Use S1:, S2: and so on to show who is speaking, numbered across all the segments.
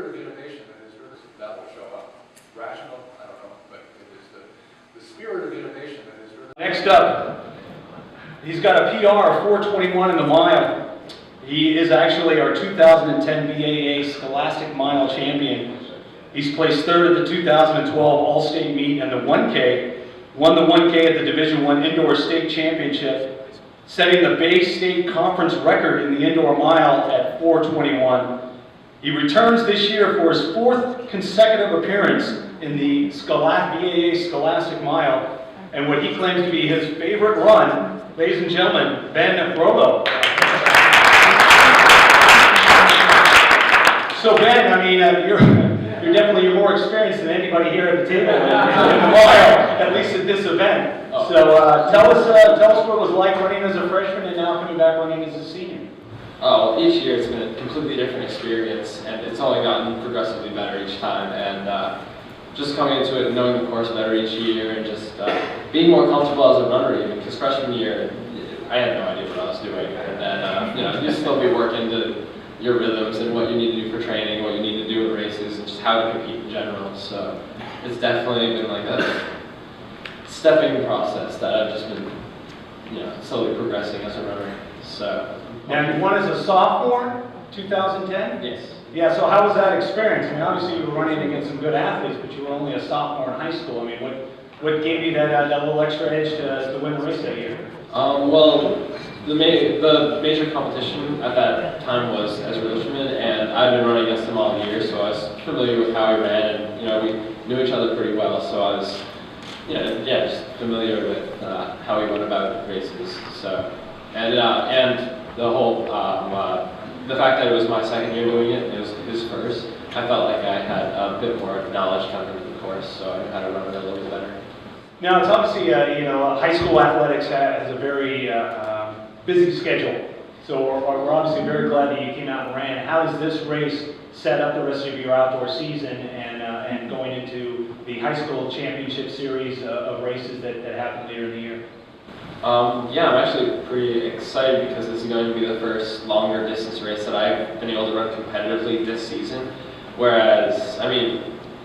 S1: spirit of innovation that is really, that will show up. Rational, I don't know, but it is the spirit of innovation that is really.
S2: Next up, he's got a PR of 4:21 in the mile. He is actually our 2010 B.A.A. Scholastic Mile champion. He's placed third at the 2012 All-State Meet and the 1K, won the 1K at the Division I Indoor State Championship, setting the B.A.A. State Conference record in the indoor mile at 4:21. He returns this year for his fourth consecutive appearance in the B.A.A. Scholastic Mile, and what he claims to be his favorite run, ladies and gentlemen, Ben Groleau. So Ben, I mean, you're definitely more experienced than anybody here at the table in the mile, at least at this event. So tell us what it was like running as a freshman and now coming back running as a senior.
S3: Oh, each year it's been a completely different experience, and it's only gotten progressively better each time. And just coming into it and knowing the course better each year, and just being more comfortable as a runner even. Because freshman year, I had no idea what I was doing, and then you still be working to your rhythms and what you need to do for training, what you need to do in races, and just how to compete in general. So it's definitely been like a stepping process that I've just been, slowly progressing as a runner. So.
S2: Now you won as a sophomore, 2010?
S3: Yes.
S2: Yeah, so how was that experience? I mean, obviously you were running against some good athletes, but you were only a sophomore in high school. I mean, what gave you that little extra edge to win the race that year?
S3: Well, the major competition at that time was as a Richmond, and I'd been running against him all year, so I was familiar with how he ran, and we knew each other pretty well, so I was, just familiar with how he went about races. So, and the whole the fact that it was my second year doing it, it was his first. I felt like I had a bit more knowledge coming into the course, so I knew how to run it a little bit better.
S2: Now, it's obviously, high school athletics has a very busy schedule. So we're obviously very glad that you came out and ran. How does this race set up the rest of your outdoor season and going into the high school championship series of races that happen later in the year?
S3: I'm actually pretty excited because this is going to be the first longer distance race that I've been able to run competitively this season. Whereas,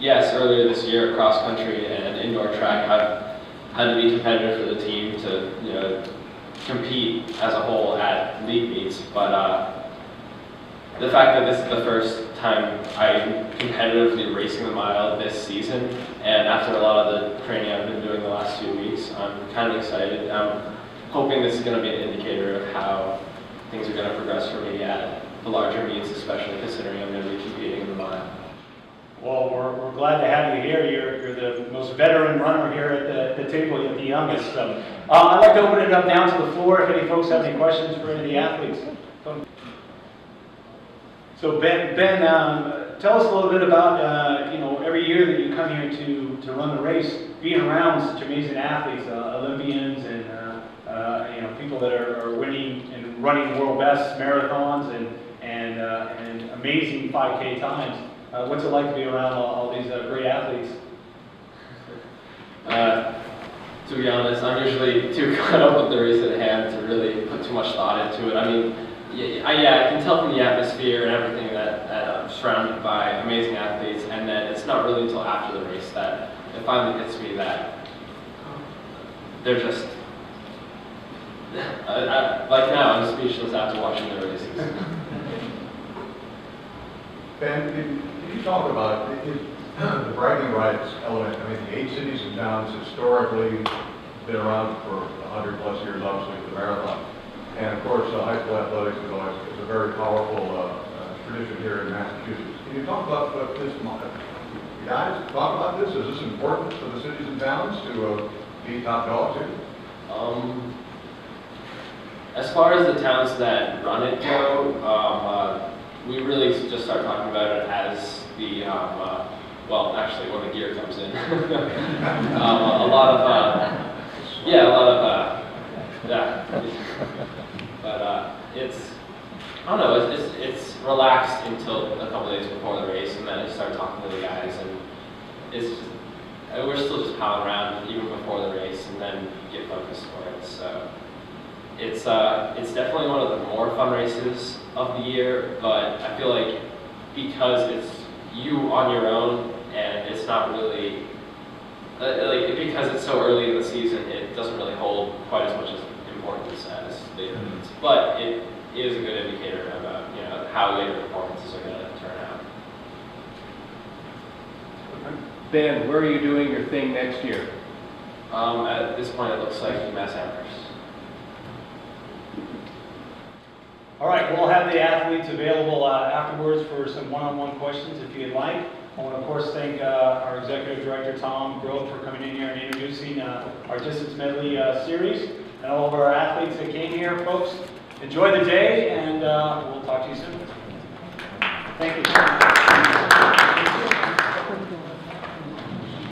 S3: yes, earlier this year, cross country and indoor track, I've had to be competitive for the team to, compete as a whole at league meets. But the fact that this is the first time I'm competitively racing the mile this season, and after a lot of the training I've been doing the last 2 weeks, I'm kind of excited. I'm hoping this is going to be an indicator of how things are going to progress for me at the larger meets, especially considering I'm going to be competing in the mile.
S2: Well, we're glad to have you here. You're the most veteran runner here at the table, you're the youngest. So I'd like to open it up now to the floor if any folks have any questions for any of the athletes. So Ben, tell us a little bit about every year that you come here to run the race, being around such amazing athletes, Olympians, and people that are winning and running world bests, marathons, and amazing 5K times. What's it like to be around all these great athletes?
S3: To be honest, I'm usually too caught up with the race at hand to really put too much thought into it. I can tell from the atmosphere and everything that I'm surrounded by amazing athletes, and then it's not really until after the race that it finally hits me that they're just, like now, I'm speechless after watching the races.
S4: Ben, can you talk about the bragging rights element? The 8 cities and towns historically been around for 100+ years, obviously, with the marathon. And of course, high school athletics is a very powerful tradition here in Massachusetts. Can you talk about this? Guys, talk about this. Is this important for the cities and towns to be top dogs here?
S3: As far as the towns that run it go, we really just start talking about it as the, actually when the gear comes in. But I don't know, it's relaxed until a couple days before the race, and then I start talking to the guys, and we're still just palling around even before the race, and then get focused for it. So it's definitely one of the more fun races of the year, but I feel like because it's you on your own, and it's not really, like, because it's so early in the season, it doesn't really hold quite as much importance as later meets. But it is a good indicator about, you know, how later performances are going to turn out.
S5: Ben, where are you doing your thing next year?
S3: At this point, it looks like UMass Amherst.
S2: All right, we'll have the athletes available afterwards for some one-on-one questions if you'd like. I want to, of course, thank our Executive Director, Tom Groleau, for coming in here and introducing our distance medley series, and all of our athletes that came here. Folks, enjoy the day, and we'll talk to you soon. Thank you.